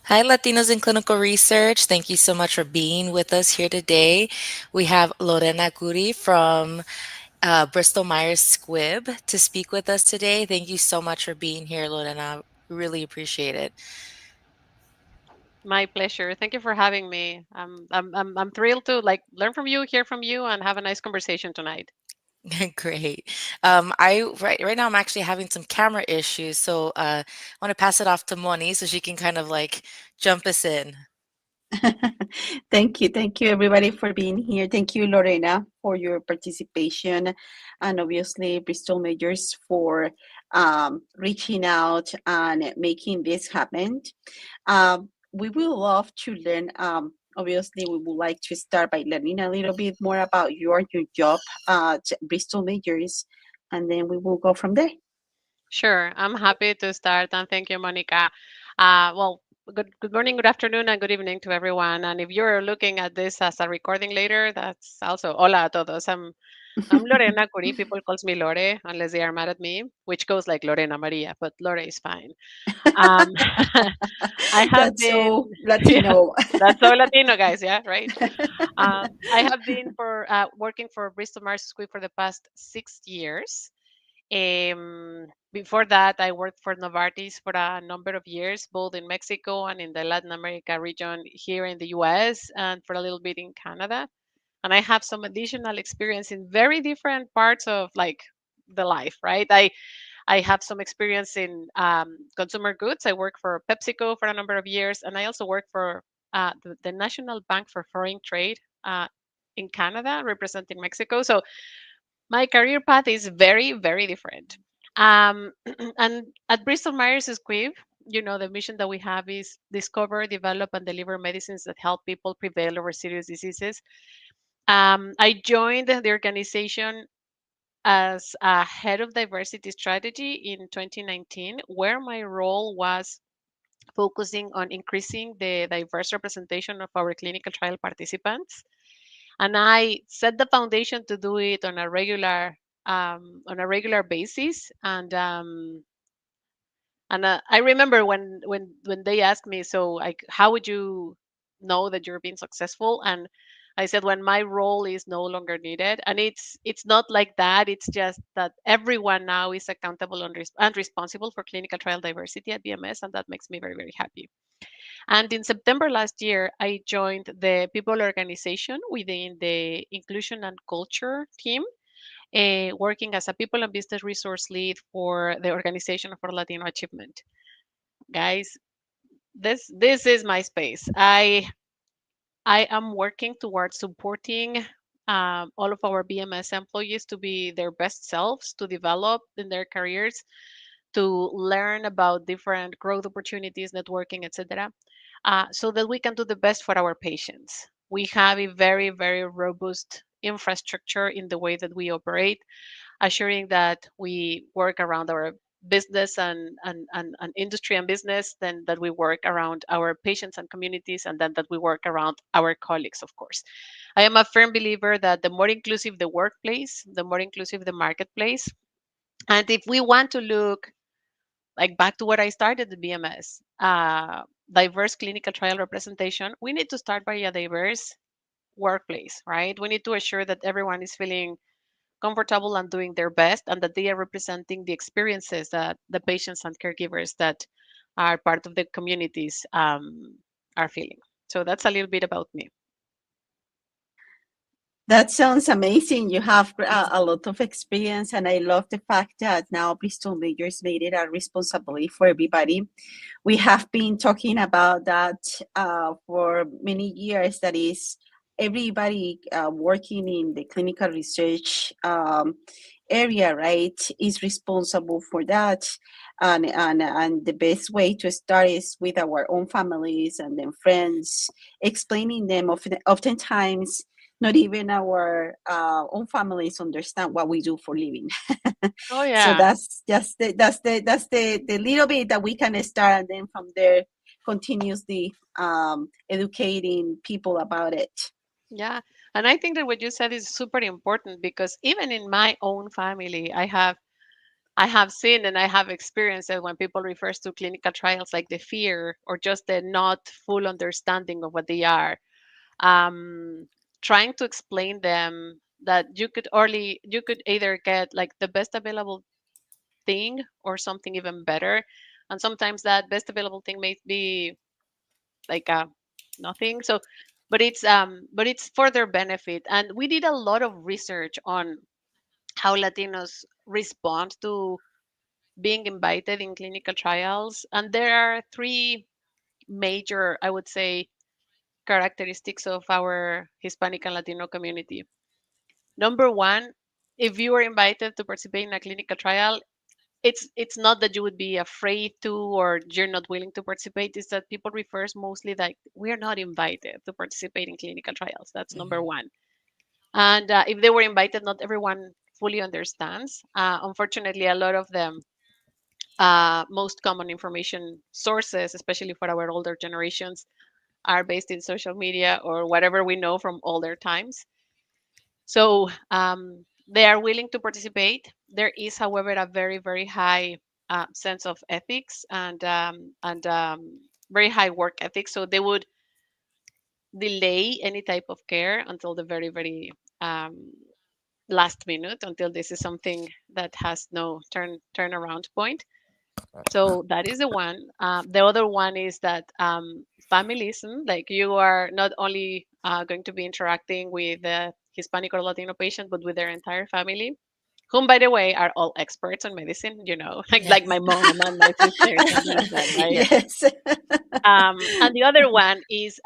Hi, Latinos in Clinical Research. Thank you so much for being with us here today. We have Lorena Kuri from Bristol Myers Squibb to speak with us today. Thank you so much for being here, Lorena. Really appreciate it. My pleasure. Thank you for having me. I'm thrilled to like learn from you, hear from you, and have a nice conversation tonight. Great. Right now I'm actually having some camera issues, so I want to pass it off to Moni so she can kind of like jump us in. Thank you. Thank you, everybody, for being here. Thank you, Lorena, for your participation. And obviously, Bristol Majors for reaching out and making this happen. We would love to learn. Obviously, we would like to start by learning a little bit more about your job at Bristol Majors, and then we will go from there. Sure, I'm happy to start, and thank you, Monica. Well, good morning, good afternoon, and good evening to everyone. And if you're looking at this as a recording later, that's also hola a todos. I'm Lorena Kuri. People calls me Lore unless they are mad at me, which goes like Lorena Maria, but Lore is fine. Um, I have That's been, so yeah, Latino. that's so Latino, guys. Yeah, right. I have been for working for Bristol Myers Squibb for the past 6 years. Before that, I worked for Novartis for a number of years, both in Mexico and in the Latin America region here in the US, and for a little bit in Canada. And I have some additional experience in very different parts of like the life, right? I have some experience in consumer goods. I worked for PepsiCo for a number of years, and I also work for the National Bank for Foreign Trade in Canada, representing Mexico. So my career path is very, very different. And at Bristol Myers Squibb, the mission that we have is discover, develop, and deliver medicines that help people prevail over serious diseases. I joined the organization as a head of diversity strategy in 2019, where my role was focusing on increasing the diverse representation of our clinical trial participants. And I set the foundation to do it on a regular basis. And I remember when they asked me, so like, how would you know that you're being successful? And I said, when my role is no longer needed. And it's not like that. It's just that everyone now is accountable and responsible for clinical trial diversity at BMS, and that makes me very, very happy. And in September last year, I joined the people organization within the inclusion and culture team, working as a people and business resource lead for the organization for Latino Achievement. Guys, this is my space. I am working towards supporting all of our BMS employees to be their best selves, to develop in their careers, to learn about different growth opportunities, networking, etc., so that we can do the best for our patients. We have a very, very robust infrastructure in the way that we operate, assuring that we work around our business and industry and business, then that we work around our patients and communities, and then that we work around our colleagues, of course. I am a firm believer that the more inclusive the workplace, the more inclusive the marketplace. And if we want to look like back to where I started the BMS, diverse clinical trial representation, we need to start by a diverse workplace, right? We need to assure that everyone is feeling comfortable and doing their best, and that they are representing the experiences that the patients and caregivers that are part of the communities are feeling. So that's a little bit about me. That sounds amazing. You have a lot of experience, and I love the fact that now Bristol Majors made it a responsibility for everybody. We have been talking about that for many years. That is, everybody working in the clinical research area, right, is responsible for that. And the best way to start is with our own families and then friends, explaining them. Oftentimes, not even our own families understand what we do for living. Oh So yeah. that's the little bit that we can start, and then from there continuously educating people about it. Yeah. And I think that what you said is super important, because even in my own family, I have I have seen and I have experienced that when people refers to clinical trials, like the fear or just the not full understanding of what they are, um, trying to explain them that you could either get like the best available thing or something even better, and sometimes that best available thing may be like nothing. So, but it's for their benefit, and we did a lot of research on how Latinos respond to being invited in clinical trials. And there are three major, I would say, characteristics of our Hispanic and Latino community. Number one, if you are invited to participate in a clinical trial, it's not that you would be afraid to or you're not willing to participate. It's that people refers mostly like we're not invited to participate in clinical trials. That's number Mhm. one. And if they were invited, not everyone fully understands. Unfortunately, a lot of them most common information sources, especially for our older generations, are based in social media or whatever we know from older times. So they are willing to participate. There is, however, a very, very high sense of ethics and very high work ethics. So they would delay any type of care until the very, very um, last minute, until this is something that has no turnaround point. So that is the one. The other one is that familism, like you are not only going to be interacting with the Hispanic or Latino patient, but with their entire family, whom, by the way, are all experts on medicine, you know, like my Yes. mom and my sisters and all of them, right? Yes. Yes. And the other one is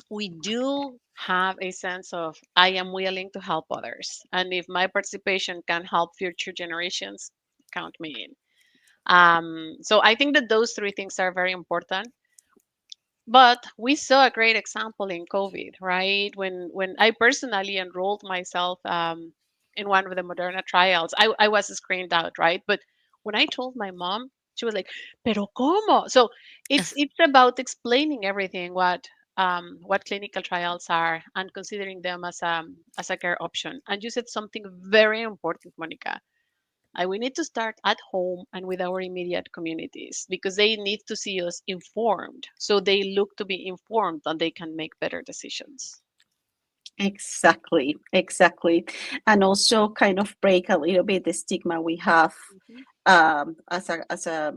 we do have a sense of I am willing to help others. And if my participation can help future generations, count me in. So I think that those three things are very important. But we saw a great example in COVID, right? When I personally enrolled myself in one of the Moderna trials, I was screened out, right? But when I told my mom, she was like, "Pero cómo?" So it's about explaining everything what clinical trials are and considering them as a care option. And you said something very important, Monica. And we need to start at home and with our immediate communities because they need to see us informed. So they look to be informed and they can make better decisions. Exactly, exactly. And also kind of break a little bit the stigma we have Mhm. as a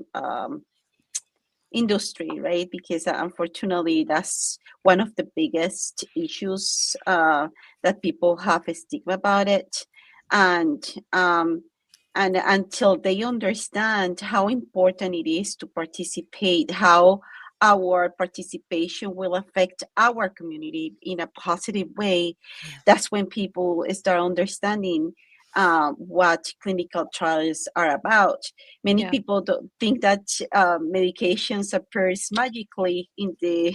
industry, right? Because unfortunately, that's one of the biggest issues that people have a stigma about it, and and until they understand how important it is to participate, how our participation will affect our community in a positive way, Yeah. that's when people start understanding what clinical trials are about. Many Yeah. people don't think that medications appears magically in the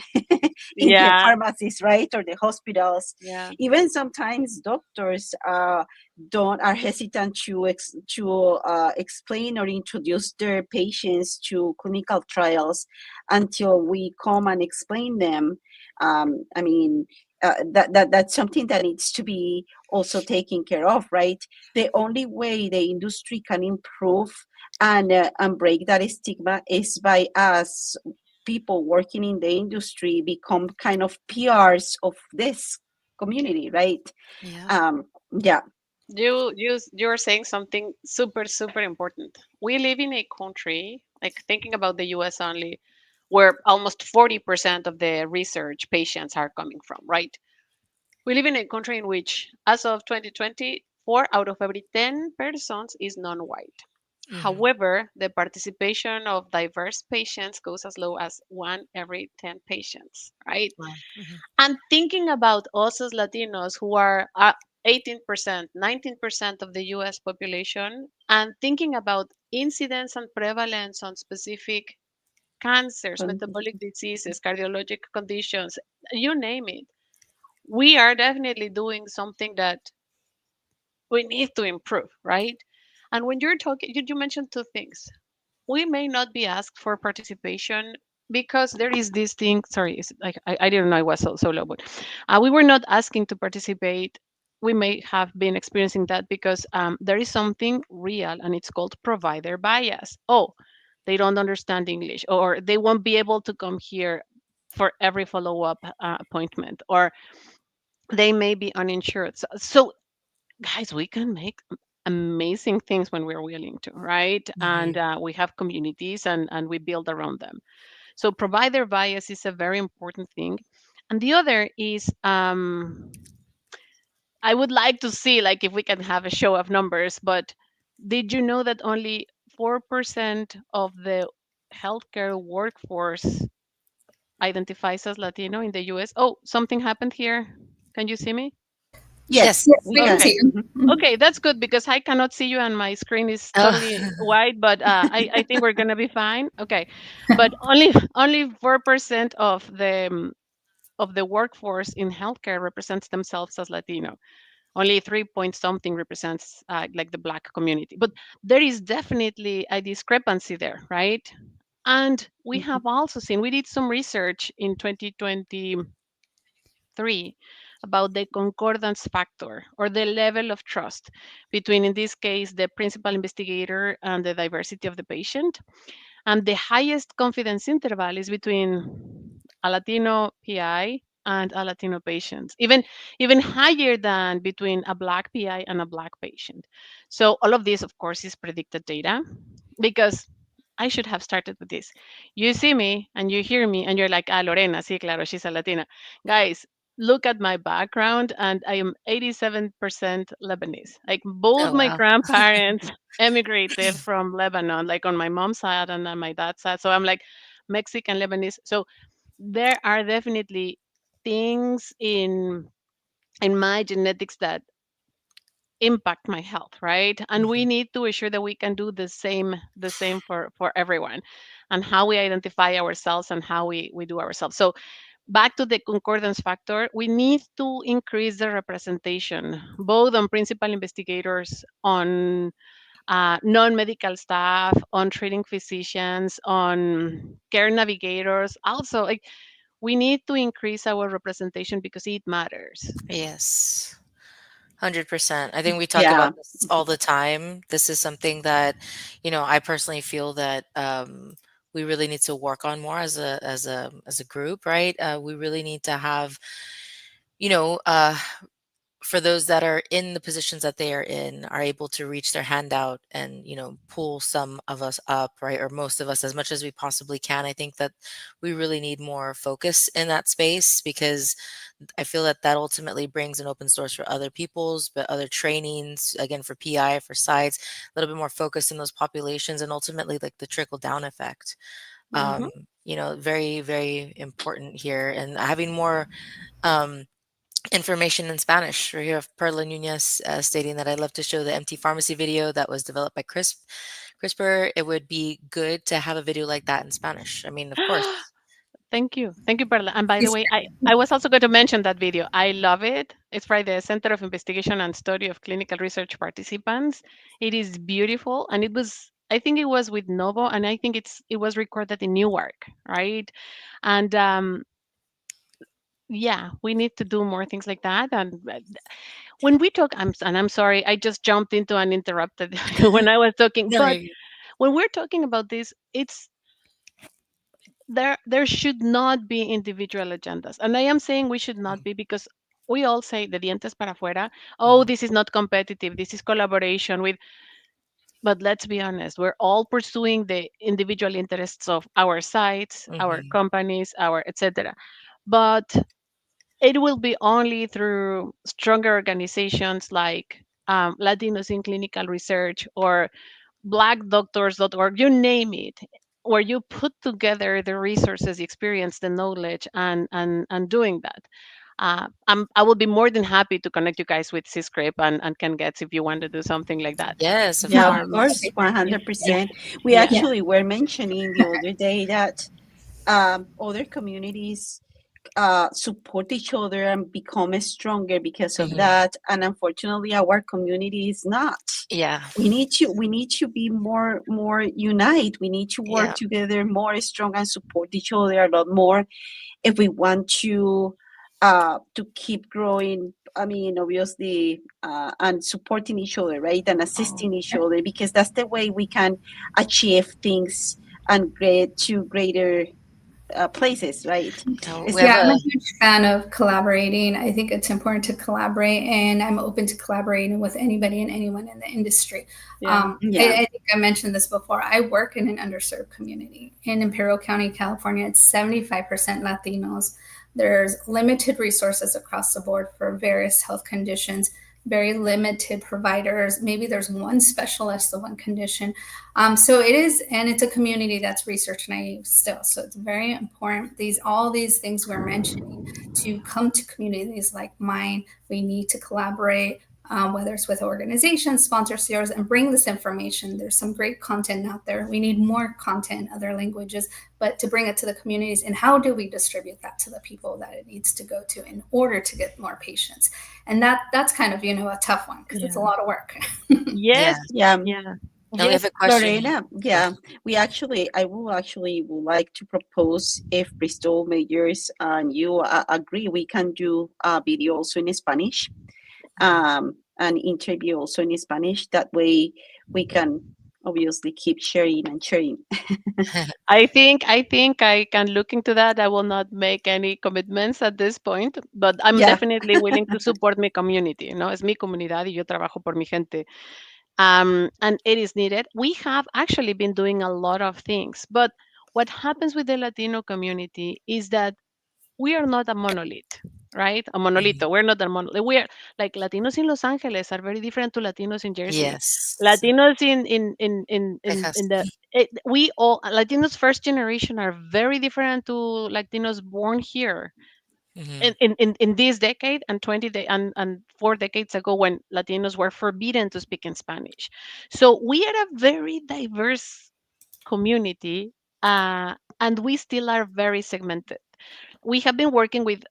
in the Yeah. pharmacies, right, or the hospitals. Yeah. Even sometimes doctors don't are hesitant to explain or introduce their patients to clinical trials until we come and explain them. I mean, that's something that needs to be also taken care of, right? The only way the industry can improve and break that stigma is by us people working in the industry become kind of PRs of this community, right? Yeah. Um, yeah, You're saying something super super important. We live in a country, like thinking about the US only, where almost 40% of the research patients are coming from, right? We live in a country in which, as of 2020, 4 out of every 10 persons is non white. Mhm. However, the participation of diverse patients goes as low as 1 every 10 patients, right? Wow. Mhm. And thinking about us as Latinos, who are 18%, 19% of the US population, and thinking about incidence and prevalence on specific cancers, metabolic diseases, cardiologic conditions, you name it, we are definitely doing something that we need to improve, right? And when you're talking, you mentioned two things. We may not be asked for participation because there is this thing. Sorry, like I didn't know it was so low, but we were not asking to participate. we may have been experiencing that because there is something real and it's called provider bias. Oh, they don't understand English, or they won't be able to come here for every follow-up appointment, or they may be uninsured. So, guys, we can make amazing things when we're willing to, right? And Mhm. we have communities, and we build around them. So provider bias is a very important thing. And the other is, I would like to see, like, if we can have a show of numbers, but did you know that only 4% of the healthcare workforce identifies as Latino in the US? Oh, something happened here. Can you see me? Yes, Yes. Yes, we we can can. see Okay. you. Mhm. Okay, that's good because I cannot see you and my screen is Oh, totally white, but I think we're gonna be fine. Okay. But only 4% of the workforce in healthcare represents themselves as Latino. Only 3 point something represents like the Black community. But there is definitely a discrepancy there, right? And we Mhm. have also seen, we did some research in 2023 about the concordance factor, or the level of trust between, in this case, the principal investigator and the diversity of the patient. And the highest confidence interval is between a Latino PI and a Latino patient, even higher than between a Black PI and a Black patient. So all of this, of course, is predicted data, because I should have started with this. You see me and you hear me and you're like, ah, Lorena, sí, claro, she's a Latina. Guys, look at my background, and I am 87% Lebanese. Like, both oh my wow. grandparents emigrated from Lebanon, like on my mom's side and on my dad's side. So I'm like Mexican Lebanese. So there are definitely things in my genetics that impact my health, right? And we Mhm. need to ensure that we can do the same for everyone, and how we identify ourselves and how we do ourselves. So back to the concordance factor, we need to increase the representation both on principal investigators, on non-medical staff, on treating physicians, on care navigators. Also, like, we need to increase our representation because it matters. Yes. 100%. I think we talk about Yeah. this all the time. This is something that, I personally feel that we really need to work on more as a group, right? We really need to have, you know, uh, for those that are in the positions that they are in, are able to reach their hand out and pull some of us up, right, or most of us, as much as we possibly can. I think that we really need more focus in that space, because I feel that that ultimately brings an open source for other people's, but other trainings, again, for PI, for sites, a little bit more focus in those populations, and ultimately like the trickle down effect. Mhm. Very, very important here, and having more um information in Spanish. We have Perla Nunez stating that I'd love to show the empty pharmacy video that was developed by CRISPR. It would be good to have a video like that in Spanish. I mean, of course. Thank you. Thank you, Perla. And by the It's way, I was also going to mention that video. I love it. It's by the Center of Investigation and Study of Clinical Research Participants. It is beautiful. And I think it was with Novo, and I think it was recorded in Newark, right? And yeah, we need to do more things like that. And when we talk, I'm sorry, I just jumped into and interrupted when I was talking. No, But when we're talking about this, it's there should not be individual agendas. And I am saying we should not be, because we all say de dientes para afuera, oh, mhm, this is not competitive, this is collaboration with, but let's be honest, we're all pursuing the individual interests of our sites, our mhm. companies, our etc. But it will be only through stronger organizations like Latinos in Clinical Research, or blackdoctors.org, you name it, where you put together the resources, the experience, the knowledge, and doing that. I will be more than happy to connect you guys with Syscript and Ken Getz if you want to do something like that. Yes, of Yeah, of Um, course, course. yeah, 100%. We yeah. yeah. actually were mentioning the other day that other communities support each other and become stronger because of Mhm. that. And unfortunately, our community is not. Yeah, We need to be more unite. We need to work yeah, together more strong and support each other a lot more if we want to keep growing I mean, obviously, and supporting each other, right, and assisting each other, because that's the way we can achieve things and get to greater places, right? No, we It's have Yeah, I'm a a huge fan of collaborating. I think it's important to collaborate, and I'm open to collaborating with anybody and anyone in the industry. Yeah. yeah, I think I mentioned this before. I work in an underserved community in Imperial County, California. It's 75% Latinos. There's limited resources across the board for various health conditions, very limited providers. Maybe there's one specialist of one condition. So it is, and it's a community that's research naive still. So it's very important. All these things we're mentioning to come to communities like mine. We need to collaborate, whether it's with organizations, sponsor CROs, and bring this information. There's some great content out there. We need more content in other languages, but to bring it to the communities. And how do we distribute that to the people that it needs to go to in order to get more patients? And that's kind of a tough one because it's a Yeah. lot of work. Yes. yeah. yeah. Yeah. No, we Yes. have a question. Lorena, Oh, yeah, I will actually would like to propose, if Bristol Majors and you agree, we can do a video also in Spanish, an interview also in Spanish. That way we can obviously keep sharing and sharing. I think I can look into that. I will not make any commitments at this point, but I'm Yeah, definitely willing to support my community. No, es mi comunidad y yo trabajo por mi gente. And it is needed. We have actually been doing a lot of things, but what happens with the Latino community is that we are not a monolith, right? A mhm. monolito. We're not a monolith. We are like Latinos in Los Angeles are very different to Latinos in Jersey. Yes. Latinos in Texas. the we all Latinos first generation are very different to Latinos born here Hmm. in this decade and and 4 decades ago when Latinos were forbidden to speak in Spanish. So we are a very diverse community, and we still are very segmented. We have been working with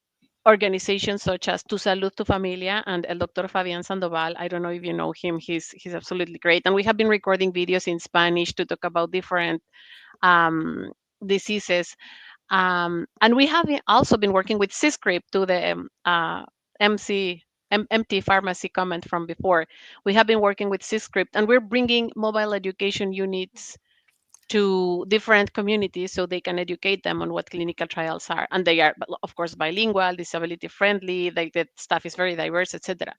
organizations such as Tu Salud, Tu Familia, and El Doctor Fabian Sandoval. I don't know if you know him. He's absolutely great. And we have been recording videos in Spanish to talk about different um, diseases. And we have also been working with Syscript to the empty pharmacy comment from before. We have been working with Syscript, and we're bringing mobile education units to different communities so they can educate them on what clinical trials are, and they are of course bilingual, disability friendly, like the staff is very diverse, etc.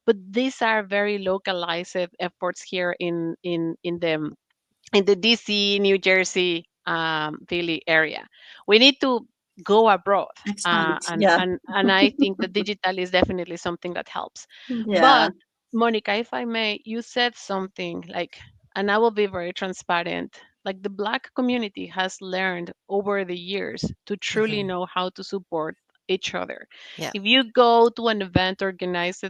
But these are very localized efforts here in the DC, New Jersey, Philly area. We need to go abroad, expand. and Yeah, I think the digital is definitely something that helps. yeah, But Monica, if I may, you said something like, and I will be very transparent. Like the Black community has learned over the years to truly Hmm. know how to support each other. Yeah. If you go to an event organized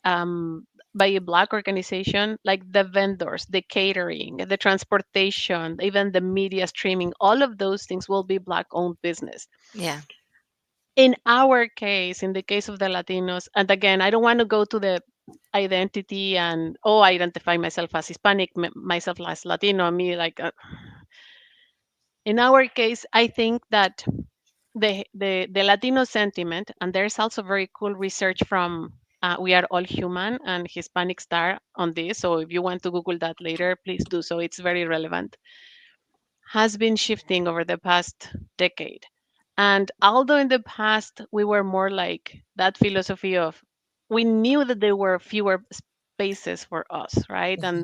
um, by a Black organization, like the vendors, the catering, the transportation, even the media streaming, all of those things will be Black owned business. Yeah. In our case, in the case of the Latinos, and again, I don't want to go to the identity and, oh, I identify myself as Hispanic, myself as Latino, me like, in our case, I think that the Latino sentiment, and there's also very cool research from We Are All Human and Hispanic Star on this. So if you want to Google that later, please do so. It's very relevant. Has been shifting over the past decade. And although in the past we were more like that philosophy of we knew that there were fewer spaces for us, right? Hmm.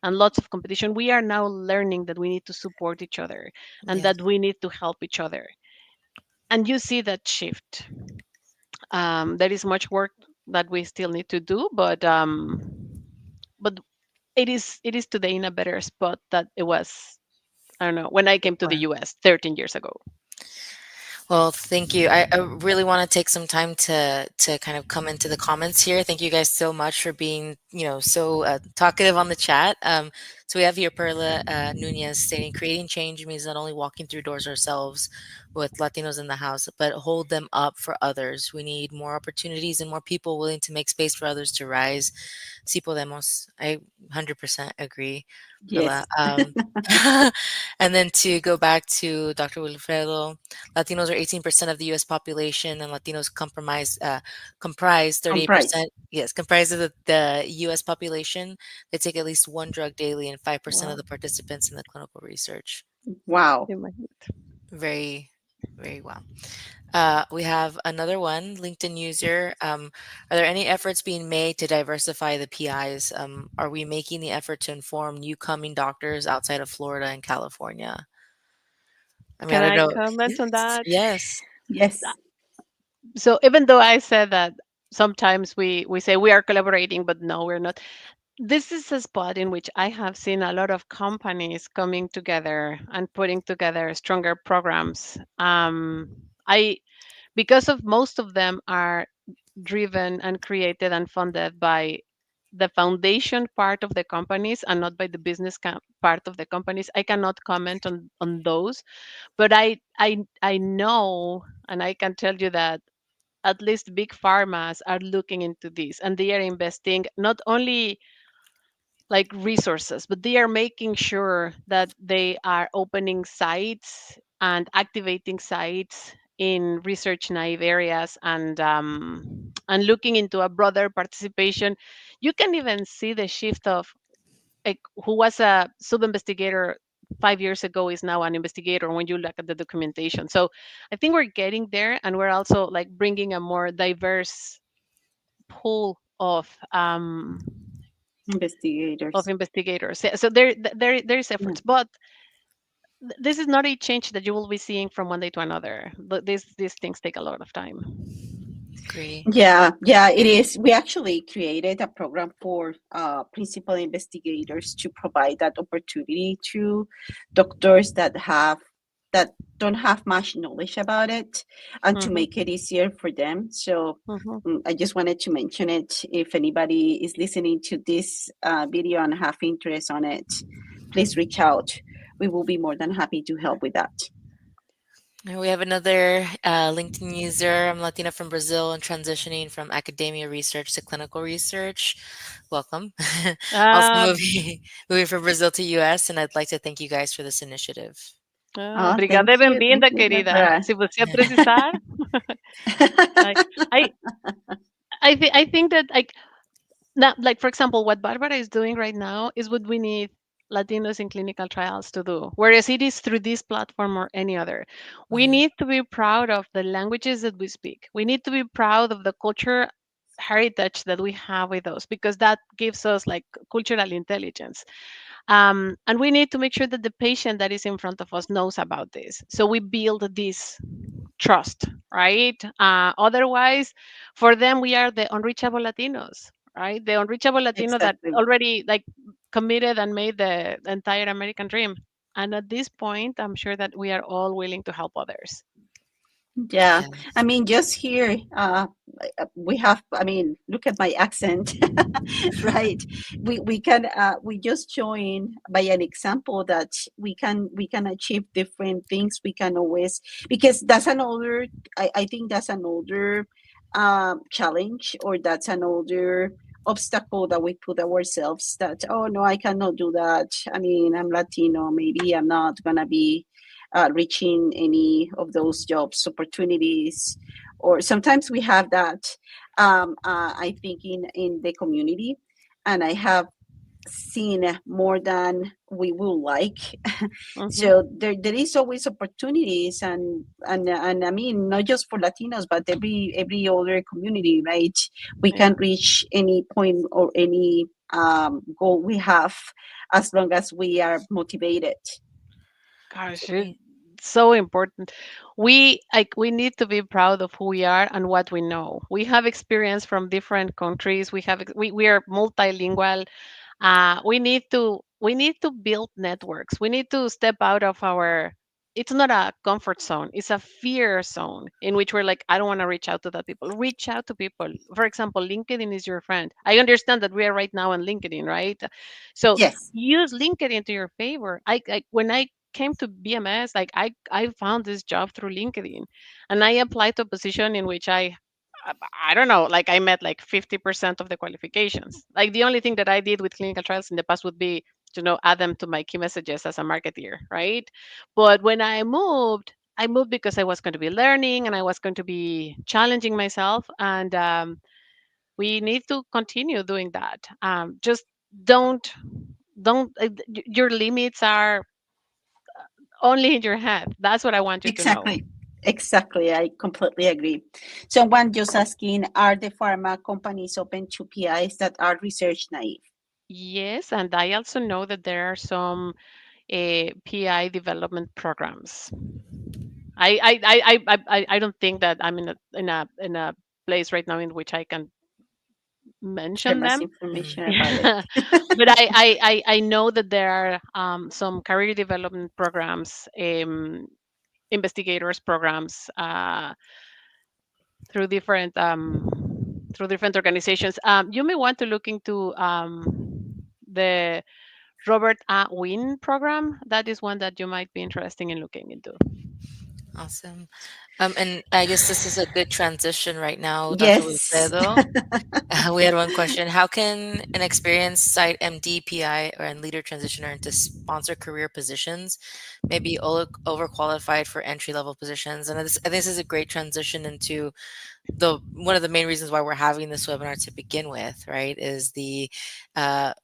And lots of competition, we are now learning that we need to support each other and Yeah. that we need to help each other. And you see that shift. There is much work that we still need to do, but it is today in a better spot that it was. I don't know when I came to the Or- U.S. 13 years ago. Well, thank you. I really want to take some time to kind of come into the comments here. Thank you guys so much for being, so talkative on the chat. So we have here Perla Nunez stating creating change means not only walking through doors ourselves with Latinos in the house, but hold them up for others. We need more opportunities and more people willing to make space for others to rise. Si podemos. I 100% agree, Perla. Yes. And then to go back to Dr. Wilfredo, Latinos are 18% of the U.S. population, and Latinos comprise On price. 38%. Yes, comprise of the U.S. population. They take at least one drug daily, and 5% of Wow. the participants in the clinical research. Wow. Imagine. Very, very well. We have another one, LinkedIn user. Are there any efforts being made to diversify the PIs? Are we making the effort to inform new coming doctors outside of Florida and California? I mean, I Can don't I know. comment on Yes, that? yes. Yes. So even though I said that sometimes we say we are collaborating, but no, we're not. This is a spot in which I have seen a lot of companies coming together and putting together stronger programs. I because of most of them are driven and created and funded by the foundation part of the companies and not by the business part of the companies. I cannot comment on those, but I know and I can tell you that at least big pharmas are looking into this and they are investing not only like resources, but they are making sure that they are opening sites and activating sites in research naive areas and looking into a broader participation. You can even see the shift of like who was a sub investigator 5 years ago is now an investigator when you look at the documentation. So I think we're getting there, and we're also like bringing a more diverse pool of Investigators. investigators. Yeah, so there's Yeah. efforts, but this is not a change that you will be seeing from one day to another. These things take a lot of time. Agree. Yeah, it is. We actually created a program for principal investigators to provide that opportunity to doctors that don't have much knowledge about it, and to Hmm. make it easier for them. So Hmm. I just wanted to mention it. If anybody is listening to this video and have interest on it, please reach out. We will be more than happy to help with that. And we have another LinkedIn user. I'm Latina from Brazil and transitioning from academia research to clinical research. Welcome. Also Uh, moving from Brazil to US, and I'd like to thank you guys for this initiative. Obrigada, bem-vinda, Thank you, querida. Barbara. Se você precisar, I, I, I think that now, like for example, what Barbara is doing right now is what we need Latinos in clinical trials to do. Whereas it is through this platform or any other. We Mhm. need to be proud of the languages that we speak. We need to be proud of the culture heritage that we have with us because that gives us like cultural intelligence. And we need to make sure that the patient that is in front of us knows about this. So we build this trust, right? Otherwise, for them, we are the unreachable Latinos, right? The unreachable Latino that Exactly. already like committed and made the entire American dream. And at this point, I'm sure that we are all willing to help others. Yeah, Yeah. I mean, just here, we have. I mean, look at my accent, right? We just join by an example that we can achieve different things. We can always, because that's an older. I think that's an older challenge, or that's an older obstacle that we put ourselves. That, oh no, I cannot do that. I mean, I'm Latino. Maybe I'm not gonna be reaching any of those jobs opportunities, or sometimes we have that. I think in the community, and I have seen more than we would like. Hmm. So there is always opportunities, and I mean, not just for Latinos, but every other community, right? We Yeah. can reach any point or any goal we have, as long as we are motivated. Gosh, it's Agree. so important. We need to be proud of who we are and what we know. We have experience from different countries. We are multilingual. We need to build networks. We need to step out of our it's not a comfort zone, it's a fear zone in which we're like, I don't want to reach out to that people. Reach out to people. For example, LinkedIn is your friend. I understand that we are right now on LinkedIn, right? So Yes. use LinkedIn to your favor. I when I came to BMS, like I found this job through LinkedIn, and I applied to a position in which I don't know, like I met like 50% of the qualifications. Like the only thing that I did with clinical trials in the past would be to add them to my key messages as a marketeer, right? But when I moved because I was going to be learning and I was going to be challenging myself, and we need to continue doing that. Just don't your limits are only in your head. That's what I want you to know. Exactly. Exactly. I completely agree. Someone just asking, are the pharma companies open to PIs that are research naive? Yes, and I also know that there are some PI development programs. I don't think that I'm in a place right now in which I can Share mention más them. Mhm. information about it. Yeah. But I know that there are some career development programs, investigators programs through different organizations. You may want to look into the Robert A. Wynn program. That is one that you might be interested in looking into. Awesome. And I guess this is a good transition right now, Dr. Yes. Wilfredo. We had one question. How can an experienced site MD, PI, or and leader transitioner into sponsor career positions maybe overqualified for entry level positions? And this is a great transition into the one of the main reasons why we're having this webinar to begin with, right, is the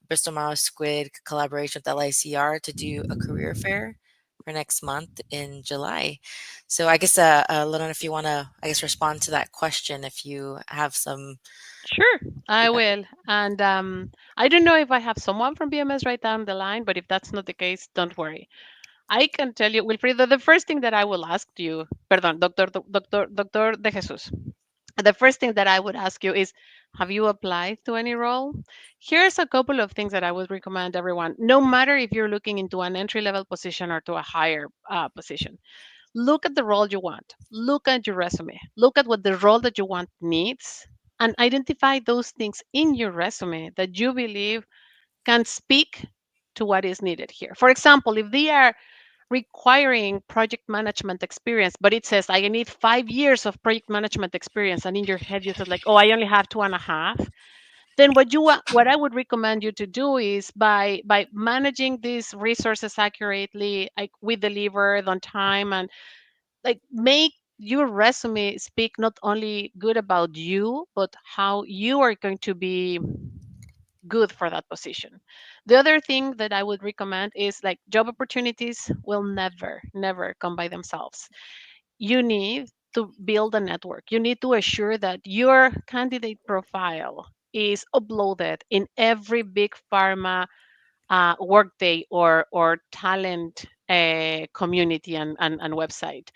Bristol Myers Squibb collaboration with LICR to do a career fair for next month in July. So I guess, Lorena, if you want to, I guess, respond to that question, if you have some Sure, I feedback. will. And I don't know if I have someone from BMS right down the line, but if that's not the case, don't worry. I can tell you, Wilfredo, the first thing that I will ask you, perdón, Doctor De Jesus, the first thing that I would ask you is, have you applied to any role? Here's a couple of things that I would recommend everyone, no matter if you're looking into an entry level position or to a higher position. Look at the role you want, look at your resume, look at what the role that you want needs, and identify those things in your resume that you believe can speak to what is needed here. For example, if they are requiring project management experience, but it says I need 5 years of project management experience, and in your head you said like, oh, I only have 2.5. Then what I would recommend you to do is by managing these resources accurately, like we delivered on time, and like make your resume speak not only good about you, but how you are going to be good for that position. The other thing that I would recommend is like job opportunities will never come by themselves. You need to build a network. You need to assure that your candidate profile is uploaded in every big pharma workday or talent community and website,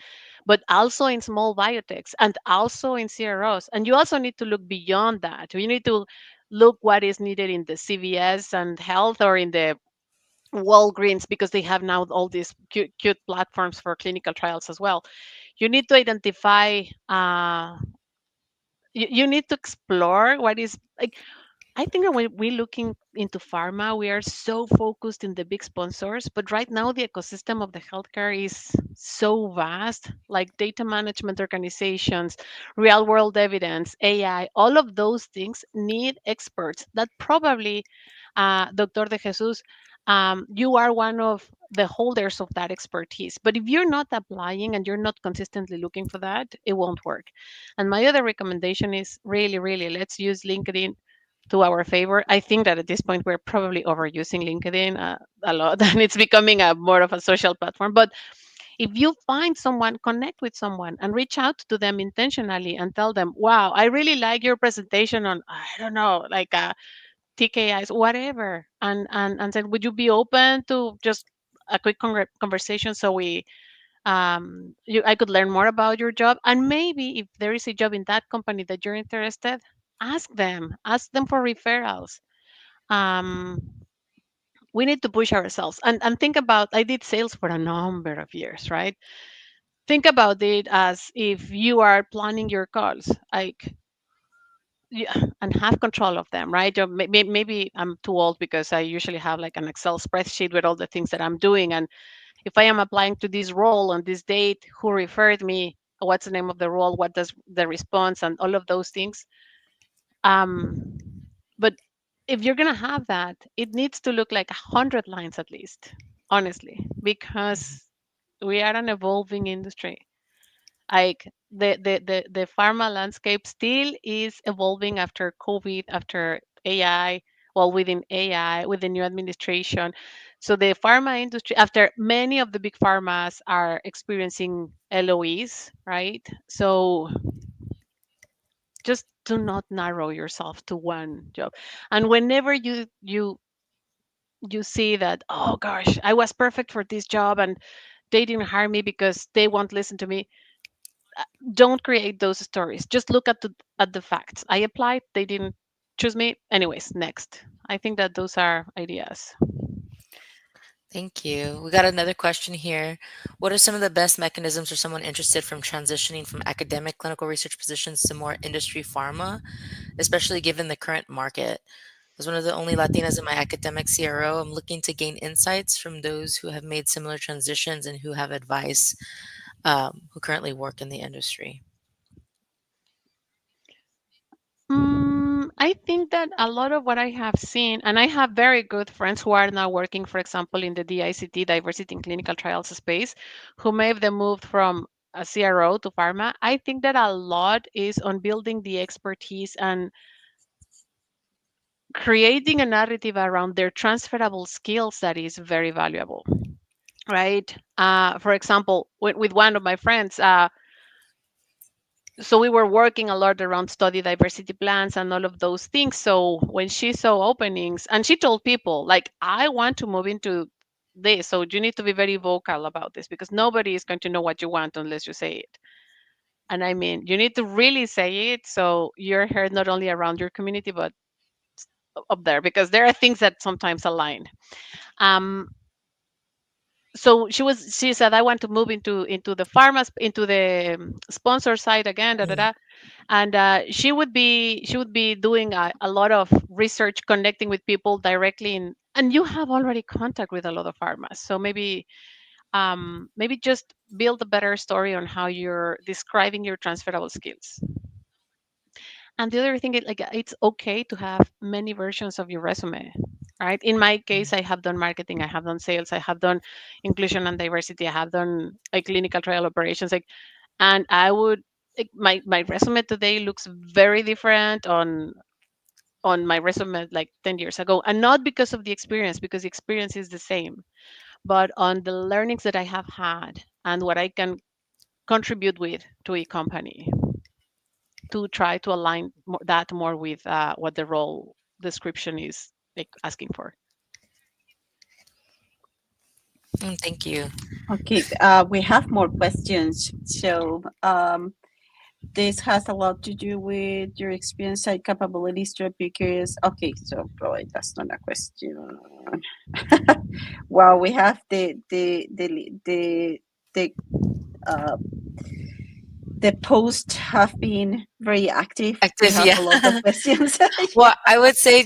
but also in small biotechs and also in CROs. And you also need to look beyond that. You need to look what is needed in the CVS and health or in the Walgreens, because they have now all these cute platforms for clinical trials as well. You need to identify, you need to explore what is like. I think that when we're looking into pharma, we are so focused in the big sponsors, but right now the ecosystem of the healthcare is so vast, like data management organizations, real world evidence, AI, all of those things need experts that probably, Dr. De Jesus, you are one of the holders of that expertise. But if you're not applying and you're not consistently looking for that, it won't work. And my other recommendation is really, really, let's use LinkedIn to our favor. I think that at this point we're probably overusing LinkedIn a lot, and it's becoming a more of a social platform. But if you find someone, connect with someone and reach out to them intentionally and tell them, "Wow, I really like your presentation on I don't know, like TKIs, whatever," and said, "Would you be open to just a quick conversation so I could learn more about your job, and maybe if there is a job in that company that you're interested, ask them for referrals." Um, we need to push ourselves and think about, I did sales for a number of years, right? Think about it as if you are planning your calls, like, yeah, and have control of them, right? Or maybe I'm too old because I usually have like an Excel spreadsheet with all the things that I'm doing. And if I am applying to this role on this date, who referred me, what's the name of the role, what does the response, and all of those things. Um, but if you're gonna have that, it needs to look like 100 lines at least, honestly, because we are an evolving industry. Like the pharma landscape still is evolving after COVID, after AI, well, within AI, with the new administration. So the pharma industry, after many of the big pharmas are experiencing LOEs, right? So just do not narrow yourself to one job. And whenever you see that, oh gosh, I was perfect for this job and they didn't hire me because they won't listen to me, don't create those stories. Just look at the facts. I applied, they didn't choose me. Anyways, next. I think that those are ideas. Thank you. We got another question here. What are some of the best mechanisms for someone interested from transitioning from academic clinical research positions to more industry pharma, especially given the current market? As one of the only Latinas in my academic CRO, I'm looking to gain insights from those who have made similar transitions and who have advice, who currently work in the industry. I think that a lot of what I have seen, and I have very good friends who are now working, for example, in the DICT, diversity in clinical trials space, who made the move from a CRO to pharma. I think that a lot is on building the expertise and creating a narrative around their transferable skills that is very valuable, right? For example, with one of my friends, so we were working a lot around study diversity plans and all of those things. So when she saw openings, and she told people like, I want to move into this, so you need to be very vocal about this because nobody is going to know what you want unless you say it. And I mean, you need to really say it so you're heard not only around your community but up there, because there are things that sometimes align. um so she said, I want to move into the pharma into the sponsor side again, da, da, Mm, da. And she would be doing a lot of research, connecting with people directly in, and you have already contact with a lot of pharmas, so maybe just build a better story on how you're describing your transferable skills. And the other thing is, like, it's okay to have many versions of your resume, right? In my case, I have done marketing, I have done sales, I have done inclusion and diversity, I have done like clinical trial operations, like, and I would, like, my resume today looks very different on my resume like 10 years ago, and not because of the experience, because the experience is the same, but on the learnings that I have had and what I can contribute with to a company, to try to align that more with what the role description is like asking for. thank you. Okay, we have more questions. So this has a lot to do with your experience and capabilities to be curious. Okay, so probably that's not a question. Well, we have uh, the posts have been very active. We Active, have yeah. a lot of questions. Well, I would say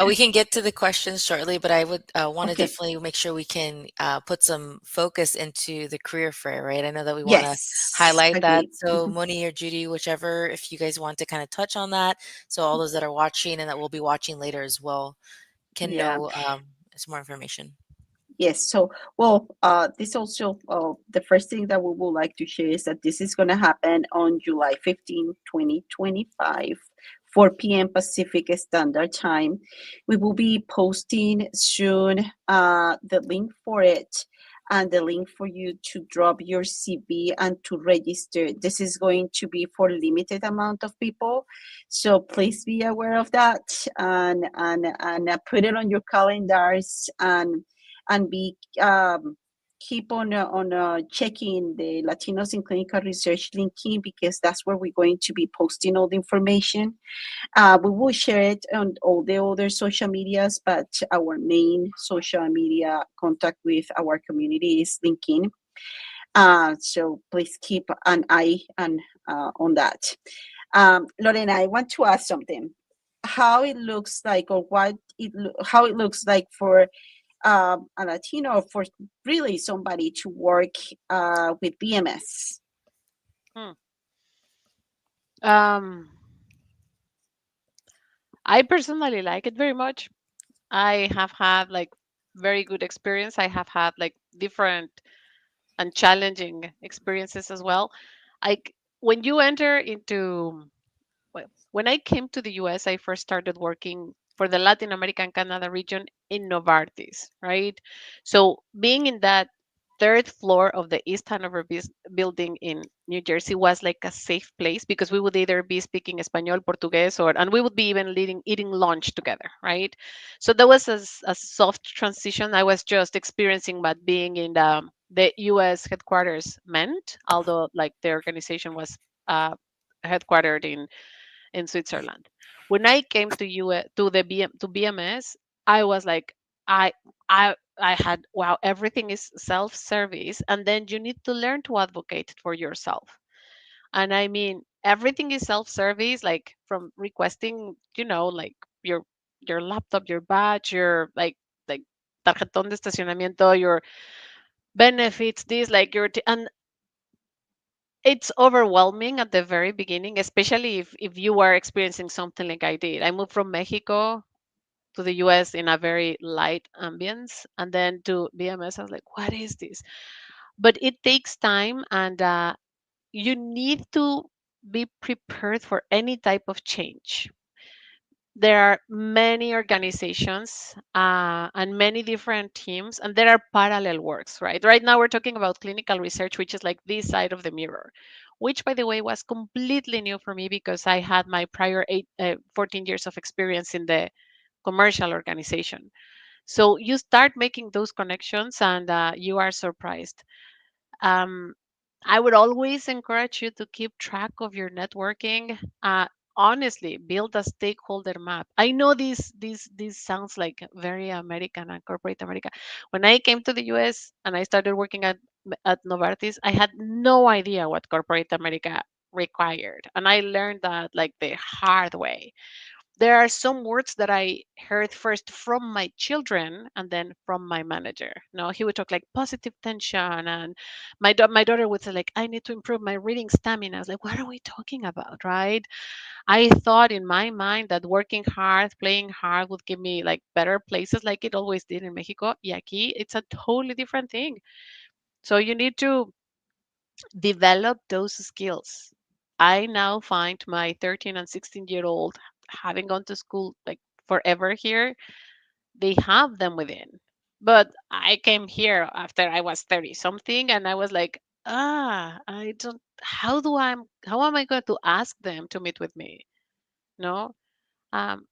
we can get to the questions shortly, but I would want to Okay. definitely make sure we can put some focus into the career fair, right? I know that we want to Yes. highlight that. Agreed. So, Moni or Judy, whichever, if you guys want to kind of touch on that, so all those that are watching and that will be watching later as well can Yeah. know some more information. Yes. So, well, this also, the first thing that we would like to share is that this is going to happen on July 15, 2025, 4 p.m. Pacific Standard Time. We will be posting soon the link for it and the link for you to drop your CV and to register. This is going to be for limited amount of people. So please be aware of that and put it on your calendars and be keep on checking the Latinos in Clinical Research LinkedIn, because that's where we're going to be posting all the information. We will share it on all the other social medias, but our main social media contact with our community is LinkedIn. So please keep an eye on that. Lorena, I want to ask something. How it looks like, or how it looks like for a Latino, for really somebody to work with BMS. Hmm. Um, I personally like it very much. I have had like very good experience. I have had like different and challenging experiences as well. Like when you enter into, well, when I came to the US, I first started working for the Latin American Canada region in Novartis, right? So being in that third floor of the East Hanover building in New Jersey was like a safe place because we would either be speaking Espanol, Portuguese, or and we would be even eating lunch together, right? So that was a soft transition. I was just experiencing what being in the U.S. headquarters meant, although like the organization was headquartered in Switzerland. When I came to to BMS, I was like, I I had, wow, everything is self-service, and then you need to learn to advocate for yourself. And I mean, everything is self-service, like from requesting, like your your laptop, your badge, your like tarjetón de estacionamiento, your benefits, this like and it's overwhelming at the very beginning, especially if you are experiencing something like I did. I moved from Mexico to the US in a very light ambience, and then to BMS, I was like, what is this? But it takes time, and you need to be prepared for any type of change. There are many organizations and many different teams, and there are parallel works, right now we're talking about clinical research, which is like this side of the mirror, which by the way was completely new for me because I had my prior 14 years of experience in the commercial organization. So you start making those connections, and you are surprised. um, I would always encourage you to keep track of your networking. Honestly, build a stakeholder map. I know this sounds like very American and corporate America. When I came to the US and I started working at Novartis, I had no idea what corporate America required, and I learned that like the hard way. There are some words that I heard first from my children and then from my manager. No, he would talk like positive tension, and my daughter would say like, I need to improve my reading stamina. I was like, what are we talking about, right? I thought in my mind that working hard, playing hard would give me like better places, like it always did in Mexico. Y aquí, it's a totally different thing. So you need to develop those skills. I now find my 13 and 16-year-old having gone to school like forever here, they have them within. But I came here after I was 30 something, and I was like, I don't, how am I going to ask them to meet with me? No?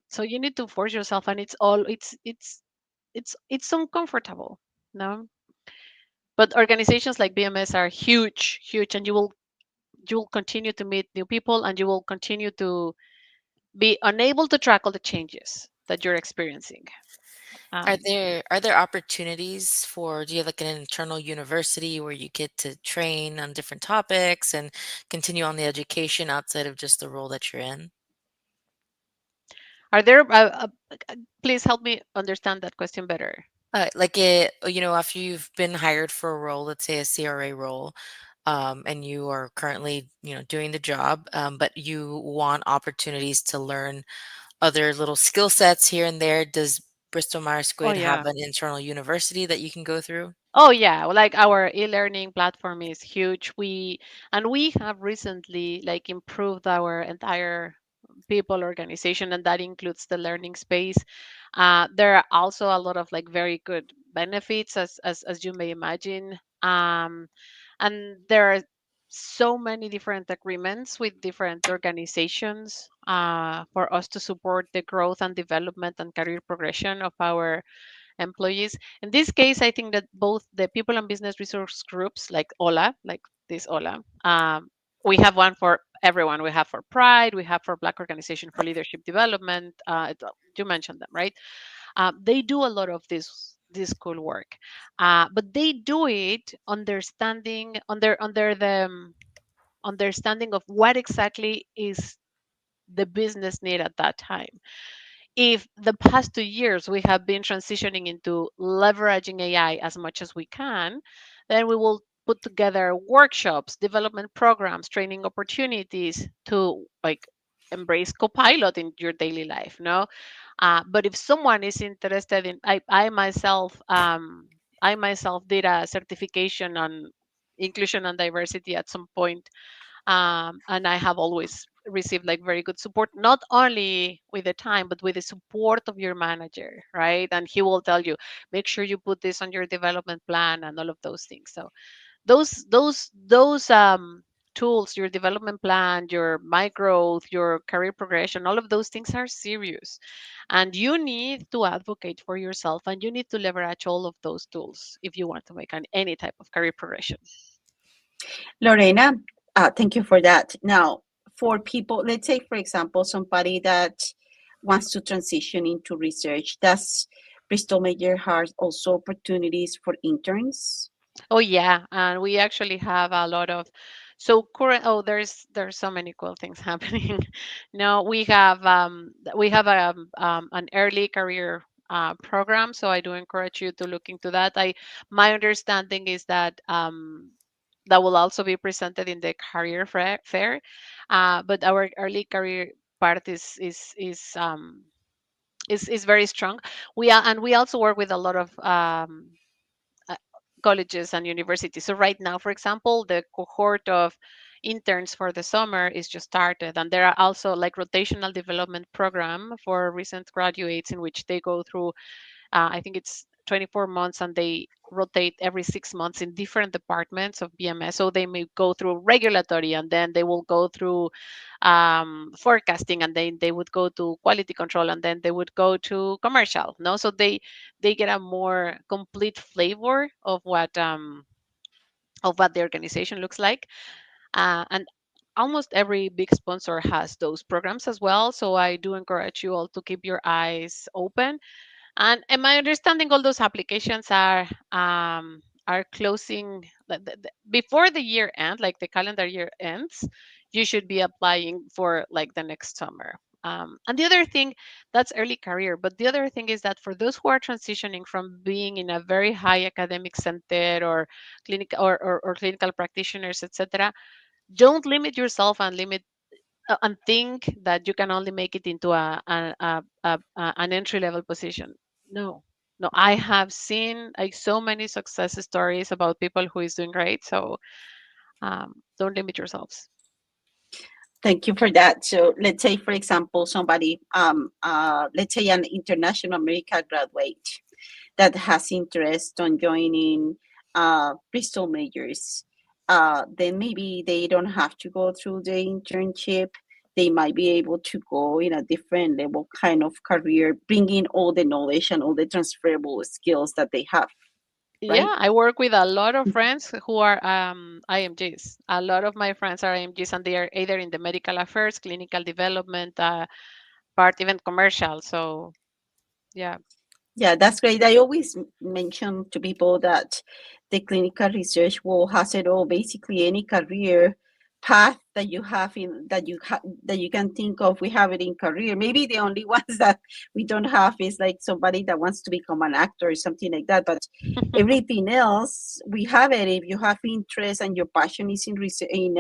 So you need to force yourself, and it's uncomfortable. No? But organizations like BMS are huge, huge, and you will continue to meet new people, and you will continue to be unable to track all the changes that you're experiencing. Are Um, there opportunities for, do you have like an internal university where you get to train on different topics and continue on the education outside of just the role that you're in? are there? Please help me understand that question better. Like after you've been hired for a role, let's say a CRA role, and you are currently, doing the job, but you want opportunities to learn other little skill sets here and there. Does Bristol Myers Oh Squibb have yeah. an internal university that you can go through? Oh yeah. Well, like our e-learning platform is huge. We have recently like improved our entire people organization, and that includes the learning space. There are also a lot of like very good benefits, as you may imagine. And there are so many different agreements with different organizations for us to support the growth and development and career progression of our employees. In this case, I think that both the people and business resource groups, like OLA, like this OLA, we have one for everyone. We have for Pride, we have for Black Organization for Leadership Development. You mentioned them, right? They do a lot of this cool work, but they do it understanding under the understanding of what exactly is the business need at that time. If the past 2 years we have been transitioning into leveraging AI as much as we can, then we will put together workshops, development programs, training opportunities to like embrace Copilot in your daily life. No, but if someone is interested in, I myself did a certification on inclusion and diversity at some point, and I have always received like very good support, not only with the time but with the support of your manager, right? And he will tell you, make sure you put this on your development plan and all of those things. So those tools, your development plan, your my growth, your career progression, all of those things are serious, and you need to advocate for yourself, and you need to leverage all of those tools if you want to make any type of career progression. Lorena, thank you for that. Now, for people, let's say, for example, somebody that wants to transition into research, does Bristol Major has also opportunities for interns? Oh yeah, and we actually have a lot of so current. Oh, there's so many cool things happening. No, we have an early career program, so I do encourage you to look into that. I My understanding is that that will also be presented in the career fair, but our early career part is very strong. We also work with a lot of uh, colleges and universities. So right now, for example, the cohort of interns for the summer is just started, and there are also like rotational development program for recent graduates in which they go through, I think it's 24 months, and they rotate every 6 months in different departments of BMS. So they may go through regulatory, and then they will go through forecasting, and then they would go to quality control, and then they would go to commercial. No, so they get a more complete flavor of what the organization looks like, and almost every big sponsor has those programs as well. So I do encourage you all to keep your eyes open, and my understanding, all those applications are closing before the year end, like the calendar year ends. You should be applying for like the next summer. And the other thing, that's early career, but the other thing is that for those who are transitioning from being in a very high academic center or clinical or clinical practitioners, etc., don't limit yourself and limit and think that you can only make it into an entry level position. No, no, I have seen like so many success stories about people who is doing great. So don't limit yourselves. Thank you for that. So let's say, for example, somebody, let's say an international America graduate that has interest on joining Bristol Majors, then maybe they don't have to go through the internship. They might be able to go in a different level kind of career, bringing all the knowledge and all the transferable skills that they have, right? Yeah, I work with a lot of friends who are IMGs. A lot of my friends are IMGs, and they are either in the medical affairs, clinical development part, even commercial. So yeah. Yeah, that's great. I always mention to people that the clinical research will has it all. Basically, any career path that you have in that you can think of, we have it in career. Maybe the only ones that we don't have is like somebody that wants to become an actor or something like that. But everything else, we have it. If you have interest and your passion is in research, in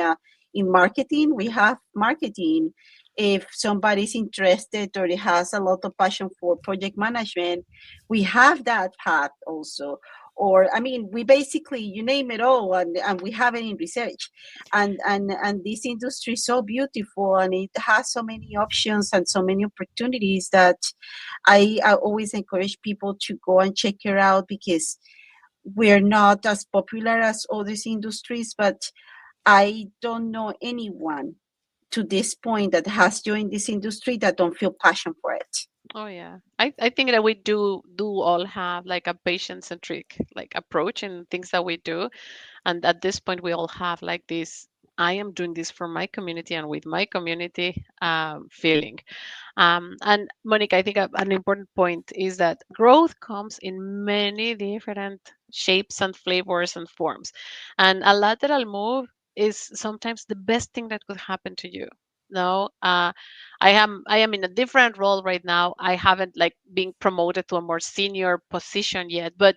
marketing, we have marketing. If somebody's interested or has a lot of passion for project management, we have that path also. Or I mean, we basically, you name it all, and we have it in research. And this industry is so beautiful, and it has so many options and so many opportunities that I always encourage people to go and check it out, because we're not as popular as other industries, but I don't know anyone to this point that has you in this industry that don't feel passion for it? Oh yeah. I think that we do all have like a patient centric like approach in things that we do. And at this point we all have like this I am doing this for my community and with my community feeling. And Monica, I think an important point is that growth comes in many different shapes and flavors and forms. And a lateral move is sometimes the best thing that could happen to you. No, I am in a different role right now. I haven't like been promoted to a more senior position yet, but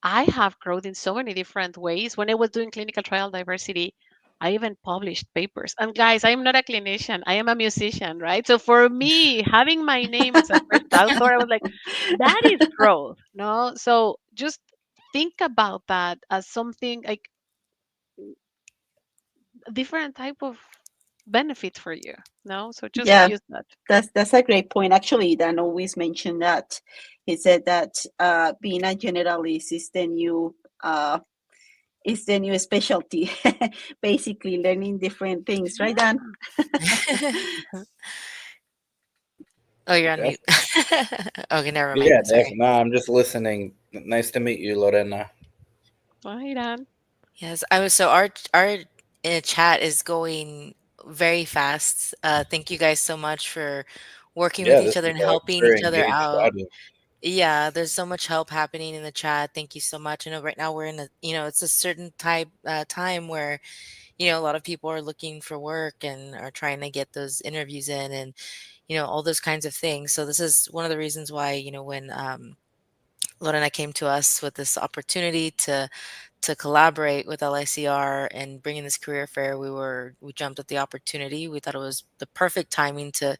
I have grown in so many different ways. When I was doing clinical trial diversity, I even published papers. And guys, I'm not a clinician. I am a musician, right? So for me, having my name as a first author, I was like, that is growth, no? So just think about that as something like a different type of benefit for you, no? So just Yeah, use that. that's a great point. Actually, Dan always mentioned that. He said that being a generalist is the new specialty. Basically, learning different things, right, Dan? Yeah. Oh, you're on Def- mute. Okay, never yeah, mind. Sorry. no, I'm just listening. Nice to meet you, Lorena. Right on. Yes, I was so our chat is going very fast. Thank you guys so much for working with Yeah, each this other is and a helping very each other engaged out. audience. Yeah, there's so much help happening in the chat. Thank you so much. I know right now we're in it's a certain type time where, a lot of people are looking for work and are trying to get those interviews in and, all those kinds of things. So this is one of the reasons why, when Lorena came to us with this opportunity to collaborate with LICR and bring in this career fair, we jumped at the opportunity. We thought it was the perfect timing to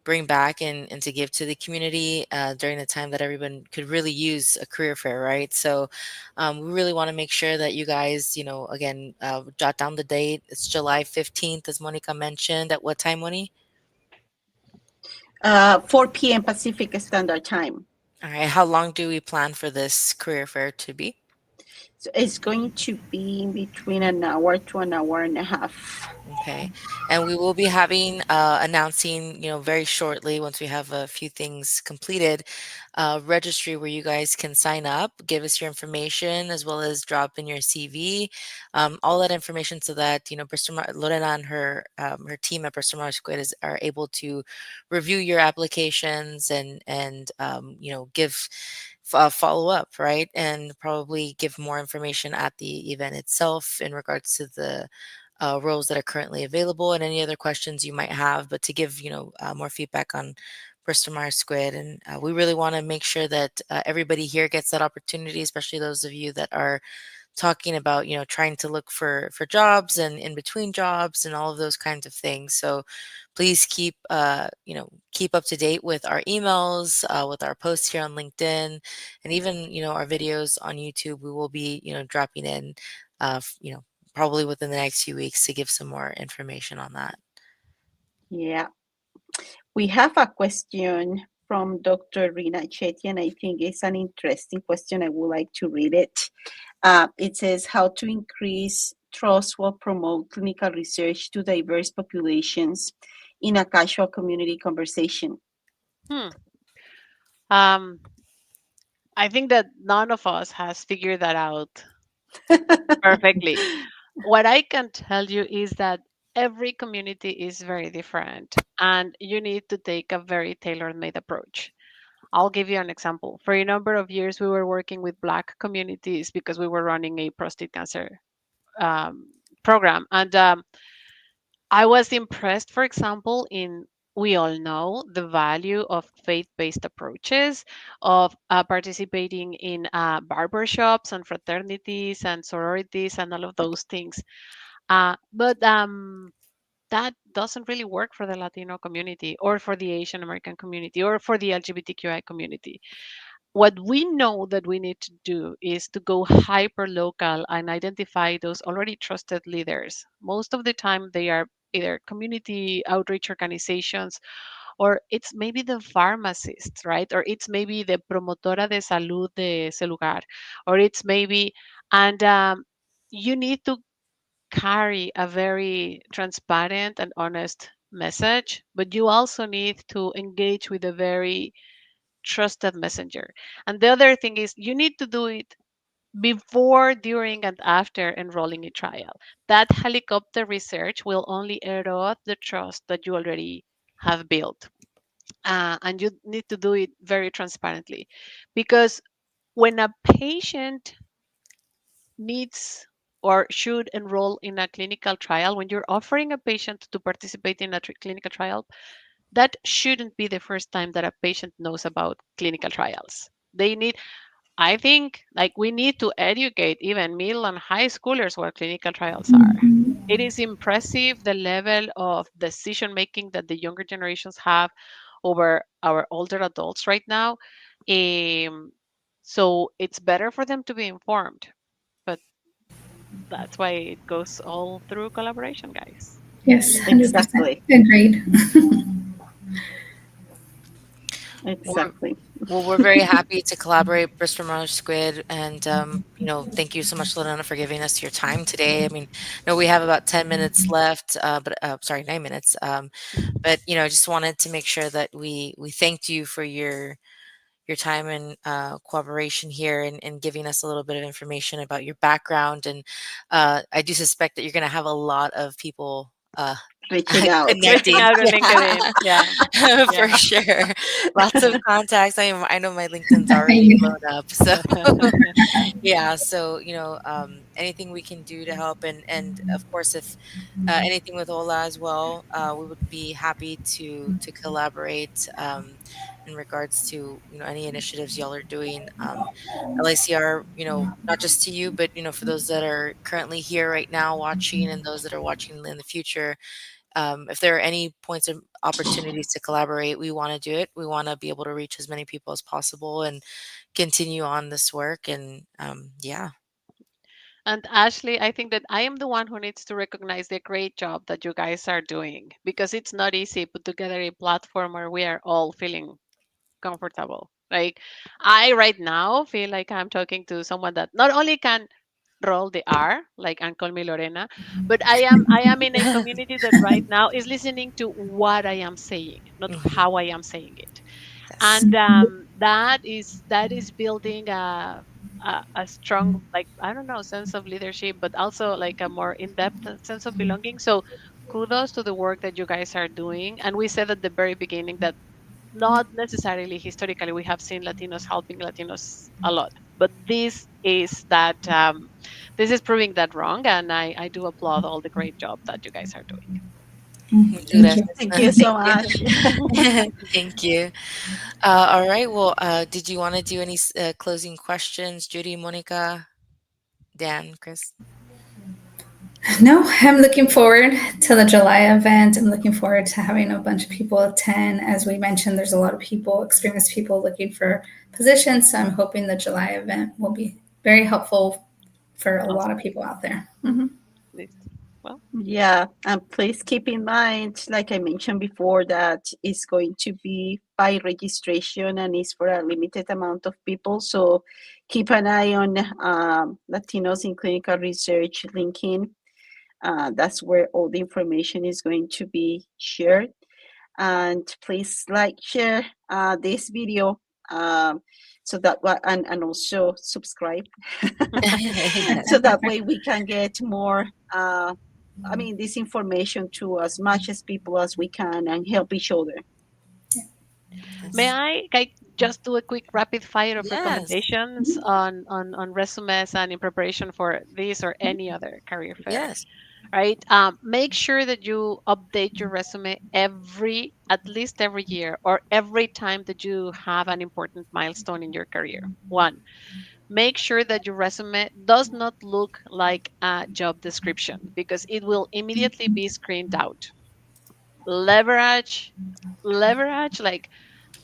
bring back and to give to the community during the time that everyone could really use a career fair, right? So we really want to make sure that you guys, again, jot down the date. It's July 15th, as Monica mentioned. At what time, Moni? 4 p.m. Pacific Standard Time. All right. How long do we plan for this career fair to be? So it's going to be in between an hour to an hour and a half. Okay. And we will be having announcing, very shortly once we have a few things completed, registry where you guys can sign up, give us your information as well as drop in your CV, all that information so that, Lorena and her team at Bristol Myers Squibb are able to review your applications and give follow up, right? And probably give more information at the event itself in regards to the roles that are currently available and any other questions you might have, but to give more feedback on Bristol Myers Squibb. And we really want to make sure that everybody here gets that opportunity, especially those of you that are talking about trying to look for jobs and in between jobs and all of those kinds of things. So please keep up to date with our emails, with our posts here on LinkedIn, and even our videos on YouTube. We will be dropping in probably within the next few weeks to give some more information on that. Yeah. We have a question from Dr. Rina Chetty, and I think it's an interesting question. I would like to read it. It says, how to increase trust while promote clinical research to diverse populations in a casual community conversation. Hmm. Um, I think that none of us has figured that out perfectly. What I can tell you is that every community is very different and you need to take a very tailor made approach. I'll give you an example. For a number of years, we were working with Black communities because we were running a prostate cancer um, program. And I was impressed, for example, in we all know the value of faith based approaches, of participating in barbershops and fraternities and sororities and all of those things. But that doesn't really work for the Latino community or for the Asian American community or for the LGBTQI community. What we know that we need to do is to go hyper local and identify those already trusted leaders. Most of the time, they are either community outreach organizations or it's maybe the pharmacist, right? Or it's maybe the promotora de salud de ese lugar, or it's maybe, and you need to carry a very transparent and honest message, but you also need to engage with a very trusted messenger. And the other thing is you need to do it before, during, and after enrolling in trial. That helicopter research will only erode the trust that you already have built. And you need to do it very transparently, because when a patient needs or should enroll in a clinical trial, when you're offering a patient to participate in a clinical trial, that shouldn't be the first time that a patient knows about clinical trials. They need, I think, like we need to educate even middle and high schoolers what clinical trials are. It is impressive the level of decision making that the younger generations have over our older adults right now. Um, so it's better for them to be informed. But that's why it goes all through collaboration, guys. Yes, 100% Exactly. agreed. We're, Exactly. well, we're very happy to collaborate, Bristol Myers Squibb, and thank you so much, Lorena, for giving us your time today. I mean, no, we have about 10 minutes left, but sorry, 9 minutes. But I just wanted to make sure that we thanked you for your time and cooperation here and giving us a little bit of information about your background. And I do suspect that you're going to have a lot of people Reaching out. Reaching connecting. out on Yeah, LinkedIn. Yeah. for Yeah. sure. Lots of contacts. I know my LinkedIn's already blown up. So yeah, so anything we can do to help, and of course, if anything with Ola as well, we would be happy to collaborate in regards to any initiatives y'all are doing. LICR, not just to you, but for those that are currently here right now watching, and those that are watching in the future, if there are any points of opportunities to collaborate, we want to do it. We want to be able to reach as many people as possible and continue on this work. And yeah. And Ashley, I think that I am the one who needs to recognize the great job that you guys are doing, because it's not easy put together a platform where we are all feeling comfortable. Like I right now feel like I'm talking to someone that not only can roll the R, like and call me Lorena, but I am in a community that right now is listening to what I am saying, not Mhm. how I am saying it. Yes. And that is building a strong, like, I don't know, sense of leadership, but also like a more in-depth sense of belonging. So kudos to the work that you guys are doing. And we said at the very beginning that not necessarily historically we have seen Latinos helping Latinos a lot, but this is proving that wrong. And I do applaud all the great job that you guys are doing. Muchas Thank you. gracias. Thank you Thank so you. much. Thank you. All right. Well, did you want to do any closing questions, Judy, Monica, Dan, Chris? No, I'm looking forward to the July event. I'm looking forward to having a bunch of people attend. As we mentioned, there's a lot of people, experienced people looking for positions. So I'm hoping the July event will be very helpful for a lot Awesome. of people out there. Mhm. This- Well, Yeah, and please keep in mind, like I mentioned before, that it's going to be by registration and it's for a limited amount of people. So keep an eye on Latinos in Clinical Research LinkedIn. That's where all the information is going to be shared. And please like, share this video, so that and also subscribe, Yes. so that way we can get more. This information to as much as people as we can and help each other. may Yes. I just do a quick rapid fire of Yes. recommendations on resumes and in preparation for this or any other career fair? Yes. Right? Make sure that you update your resume at least every year, or every time that you have an important milestone in your career. One, make sure that your resume does not look like a job description, because it will immediately be screened out. Leverage, leverage, like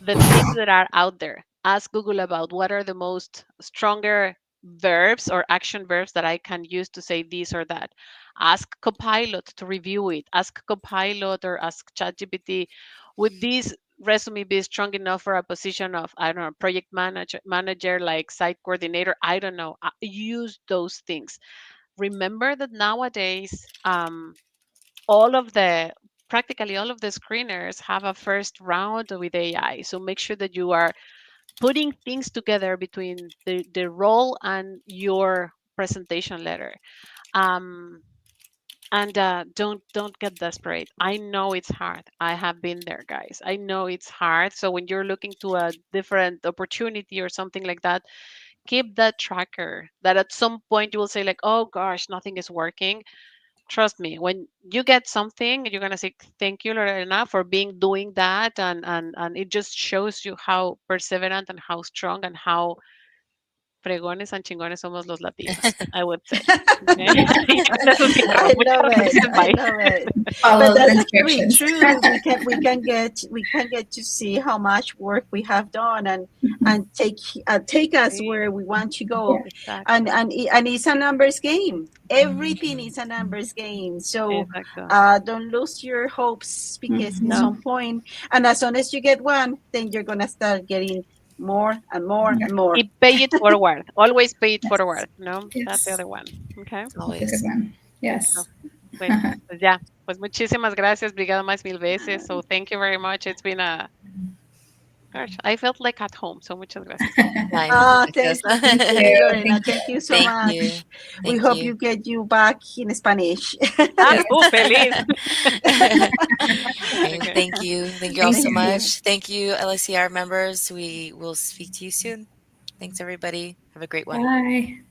the things that are out there. Ask Google about what are the most stronger verbs or action verbs that I can use to say this or that. Ask Copilot to review it. Ask Copilot or ask ChatGPT, would this resume be strong enough for a position of, I don't know, project manager, like site coordinator? I don't know. Use those things. remember that nowadays, all of the practically all of the screeners have a first round with AI. So make sure that you are putting things together between the role and your presentation letter. Um, and don't get desperate. I know it's hard. I have been there, guys. I know it's hard. So when you're looking to a different opportunity or something like that, keep that tracker that at some point you will say like, oh gosh, nothing is working. Trust me, when you get something, you're gonna say thank you, Lorena, for being doing that, and it just shows you how perseverant and how strong and how fregones and chingones somos los latinos, I would say. Okay. Con eso cierro. I Muchas love it. gracias. I Bye. love it. But Follow the that's actually instructions. true. We can get to see how much work we have done, and take us Sí, where we want to go. And exacto, and it's a numbers game. Everything is a numbers game. So exacto. don't lose your hopes, because in No, some point, and as soon as you get one, then you're gonna start getting more and more and more. y pay it forward. Always pay it Yes. forward. No, that's the Yes. other one. Okay. That's a good Always. one. Listo. Yes. Bueno, pues ya. Pues muchísimas gracias, brigada más mil veces. So thank you very much. It's been gosh, I felt like at home. So muchas gracias. Ay, Ah, gracias. thank you, Lorena. Thank Thank you so Thank much. you. We Thank hope you. you get you back in Spanish. Ah, feliz. And Okay. thank you. Thank you all Thank so Thank you. you. much. Thank you, LICR members. We will speak to you soon. Thanks, everybody. Have a great one. Bye.